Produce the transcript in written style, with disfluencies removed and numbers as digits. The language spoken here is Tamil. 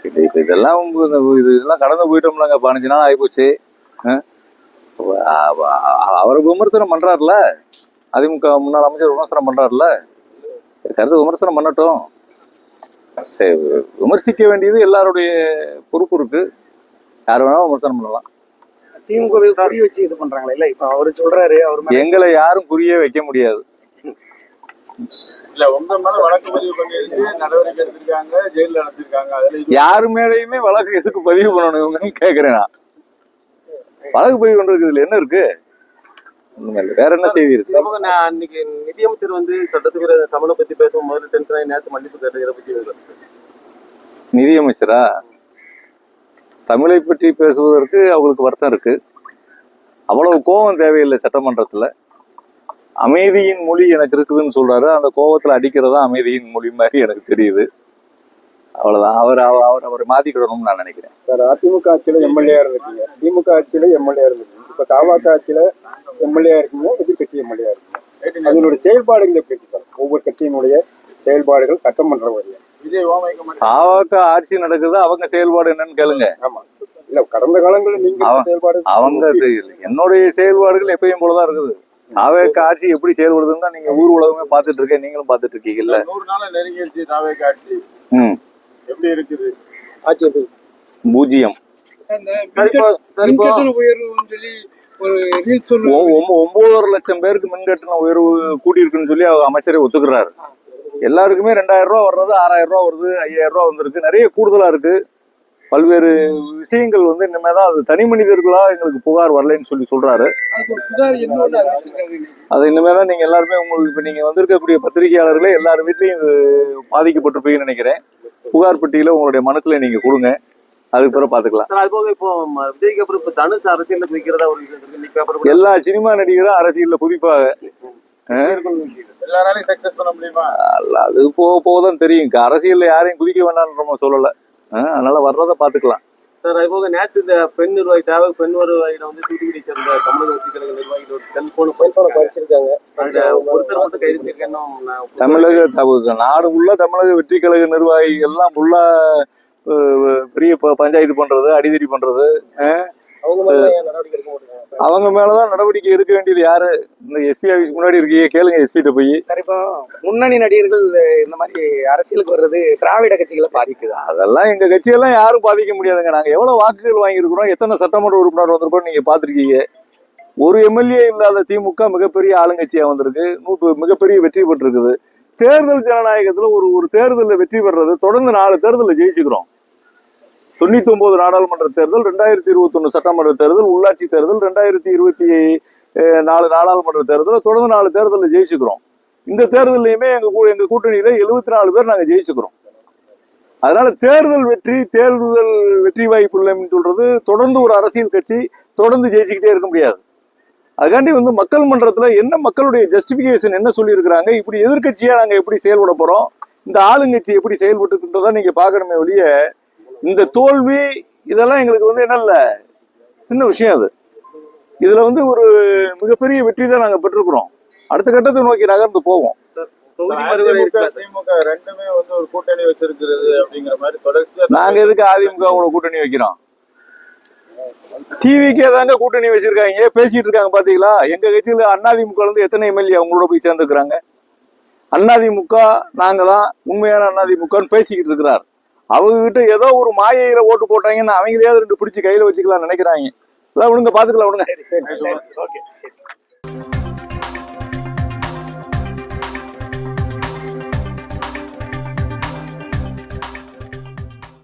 இப்ப இதெல்லாம் கடந்து போயிட்டோம்லங்க. 15 நாள் ஆகிப்போச்சு. அவர் விமர்சனம் பண்றாருல, அதிமுக முன்னாள் அமைச்சர் விமர்சனம் பண்றாருல, கருத்து விமர்சனம் பண்ணட்டும். விமர்சிக்க வேண்டியது எல்லாருடைய பொறுப்பு இருக்கு. யார் வேணாலும் விமர்சனம் பண்ணலாம். திமுக குறி வச்சு இது பண்றாங்களா? இல்ல இப்ப அவரு சொல்றாரு, அவர் எங்களை யாரும் குறியே வைக்க முடியாது. இல்ல உங்க மேல வழக்கு பதிவு பண்ணிருக்கு, நடவடிக்கை எடுத்திருக்காங்க, ஜெயில அடைச்சிருக்காங்க. யாரு மேலேயுமே வழக்கு எதுக்கு பதிவு பண்ணணும் கேக்குறேன். நான் வழக்கு பதிவு பண்றதுக்கு இதுல என்ன இருக்கு? வேற என்ன செய்தி இருக்கு? இன்னைக்கு நிதியமைச்சர் வந்து சட்டசபையில தமிழை பத்தி பேசும் முதல்ல டென்ஷன் ஆகி நேரத்து மன்னிப்பு கேட்டதை பத்தி நிதியமைச்சரா தமிழை பற்றி பேசுவதற்கு அவங்களுக்கு வருத்தம் இருக்கு. அவ்வளவு கோபம் தேவையில்லை. சட்டமன்றத்துல அமைதியின் மொழி எனக்கு இருக்குதுன்னு சொல்றாரு. அந்த கோபத்துல அடிக்கிறதா அமைதியின் மொழி மாதிரி எனக்கு தெரியுது. அவ்வளவுதான். அவரை மாத்திக்கிடணும்னு நான் நினைக்கிறேன். சார், அதிமுக ஆட்சியில எம்எல்ஏ இருந்திருக்கீங்க, திமுக ஆட்சியில எம்எல்ஏ இருந்திருக்கீங்க, இப்ப தமாக ஆட்சியில எம்எல்ஏ இருக்கீங்க, எதிர்கட்சி எம்எல்ஏ இருக்கீங்க. அதனுடைய செயல்பாடுகள் எப்படி இருக்கு சார்? ஒவ்வொரு கட்சியினுடைய செயல்பாடுகள் சட்டமன்ற வழியா தமாக ஆட்சி நடக்குது, அவங்க செயல்பாடு என்னன்னு கேளுங்க. ஆமா, இல்ல கடந்த காலங்களில் நீங்க செயல்பாடு அவங்க என்னுடைய செயல்பாடுகள் எப்பயும் போலதான் இருக்குது. தாவேக ஆட்சி எப்படி செயல்படுதுன்னு தான் நீங்க ஊர் உலகமே பாத்துட்டு இருக்கேன், நீங்களும் பாத்துட்டு இருக்கீங்கல்ல. 100 நாள நெருங்கிடுச்சு தாவேக ஆட்சி. எப்படி இருக்குது ஆட்சி? எப்படி? பூஜ்ஜியம். 9.5 லட்சம் பேருக்கு மின்கட்டண உயர்வு கூட்டியிருக்குன்னு சொல்லி அமைச்சரே ஒத்துக்கிறாரு. எல்லாருக்குமே 2000 ரூபா வர்றது 6000 ரூபா வருது, 5000 ரூபா வந்திருக்கு. நிறைய கூடுதலா இருக்கு. பல்வேறு விஷயங்கள் இனிமேதான் அது தனி மனிதர்களா எங்களுக்கு புகார் வரலன்னு சொல்லி சொல்றாரு. அது இனிமேதான் நீங்க எல்லாருமே உங்களுக்கு இப்ப நீங்க வந்திருக்கக்கூடிய பத்திரிகையாளர்களே எல்லாரும் வீட்லயும் இது பாதிக்கப்பட்டிருப்பீங்கன்னு நினைக்கிறேன். புகார் பெட்டியில உங்களுடைய மனுக்களை நீங்க கொடுங்க, அதுக்கு பிறகு பாத்துக்கலாம். இப்போ விஜய்க்கு அப்புறம் இப்ப தனுஷ் அரசியல்ல குதிக்கிறதா ஒரு எல்லா சினிமா நடிகரும் அரசியல்ல குதிப்பாங்க. எல்லாராலையும் சக்சஸ் பண்ண முடியுமா? அது போதான் தெரியும். அரசியல்ல யாரையும் குதிக்க வேண்டாம்னு நம்ம சொல்லல. அதனால வர்றதை பாத்துக்கலாம். சார், அதுபோக நேற்று இந்த பெண் நிர்வாகி பெண் நிர்வாகியில தூத்துக்குடி சேர்ந்த தமிழக வெற்றிக்கழக நிர்வாகிகள் ஒரு செல்போனை பறிச்சிருக்காங்க. ஒருத்தர் மட்டும் கைது பண்ணிருக்கேன். தமிழக நாடு ஃபுல்லா தமிழக வெற்றி கழக நிர்வாகிகள் எல்லாம் ஃபுல்லா பெரிய பஞ்சாயத்து பண்றது, அடிதடி பண்றது. அவங்க மேலதான் நடவடிக்கை எடுக்க வேண்டியது யாரு? இந்த எஸ்பி ஆபீஸ் முன்னாடி இருக்கீங்க, கேளுங்க எஸ்பி கிட்ட போய். சரி, இப்போ முன்னணி நடிகர்கள் இந்த மாதிரி அரசியலுக்கு வர்றது திராவிட கட்சிகளை பாதிக்குது. அதெல்லாம் எங்க கட்சியெல்லாம் யாரும் பாதிக்க முடியாதுங்க. நாங்க எவ்வளவு வாக்குகள் வாங்கியிருக்கிறோம், எத்தனை சட்டமன்ற உறுப்பினர் வந்திருக்கோம் நீங்க பாத்திருக்கீங்க. ஒரு எம்எல்ஏ இல்லாத திமுக மிகப்பெரிய ஆளுங்கட்சியா வந்திருக்கு, மிகப்பெரிய வெற்றி பெற்றிருக்குது. தேர்தல் ஜனநாயகத்துல ஒரு தேர்தலில் வெற்றி பெறது தொடர்ந்து 4 தேர்தலில் ஜெயிச்சுக்கிறோம். 99 நாடாளுமன்ற தேர்தல், 2021 சட்டமன்ற தேர்தல், உள்ளாட்சி தேர்தல், 2024 நாடாளுமன்ற தேர்தல், தொடர்ந்து 4 தேர்தலில் ஜெயிச்சுக்கிறோம். இந்த தேர்தலையுமே எங்க கூட்டணியில 74 பேர் நாங்க ஜெயிச்சுக்கிறோம். அதனால தேர்தல் வெற்றி வாய்ப்பு இல்லைன்னு சொல்றது தொடர்ந்து ஒரு அரசியல் கட்சி தொடர்ந்து ஜெயிச்சுக்கிட்டே இருக்க முடியாது. அதுக்காண்டி மக்கள் மன்றத்துல என்ன மக்களுடைய ஜஸ்டிபிகேஷன் என்ன சொல்லி இருக்கிறாங்க, இப்படி எதிர்கட்சியா நாங்க எப்படி செயல்பட போறோம், இந்த ஆளுங்கட்சி எப்படி செயல்பட்டு நீங்க பாக்கணுமே ஒழிய இந்த தோல்வி இதெல்லாம் எங்களுக்கு என்ன இல்ல சின்ன விஷயம். அது இதுல ஒரு மிகப்பெரிய வெற்றி தான் நாங்க பெற்றிருக்கிறோம். அடுத்த கட்டத்தை நோக்கி நகர்ந்து போவோம். திமுக ரெண்டுமே ஒரு கூட்டணி வச்சிருக்கிறது அப்படிங்கிற மாதிரி தொடர்ச்சியா நாங்க எதுக்கு அதிமுக கூட்டணி வைக்கிறோம்? டிவிக்கே தாங்க கூட்டணி வச்சிருக்காங்க, பேசிட்டு இருக்காங்க. பாத்தீங்களா, எங்க கட்சியில அதிமுக எத்தனை எம்எல்ஏ அவங்களோட போய் சேர்ந்துக்கிறாங்க. அதிமுக நாங்க தான் உண்மையான அதிமுகன்னு பேசிக்கிட்டு இருக்கிறார். அவங்க கிட்ட ஏதோ ஒரு மாயையில ஓட்டு போட்டாங்கன்னு அவங்களையாவது 2 பிடிச்சி கையில வச்சுக்கலாம்னு நினைக்கிறாங்க. விடுங்க, பாத்துக்கலாம், விடுங்க.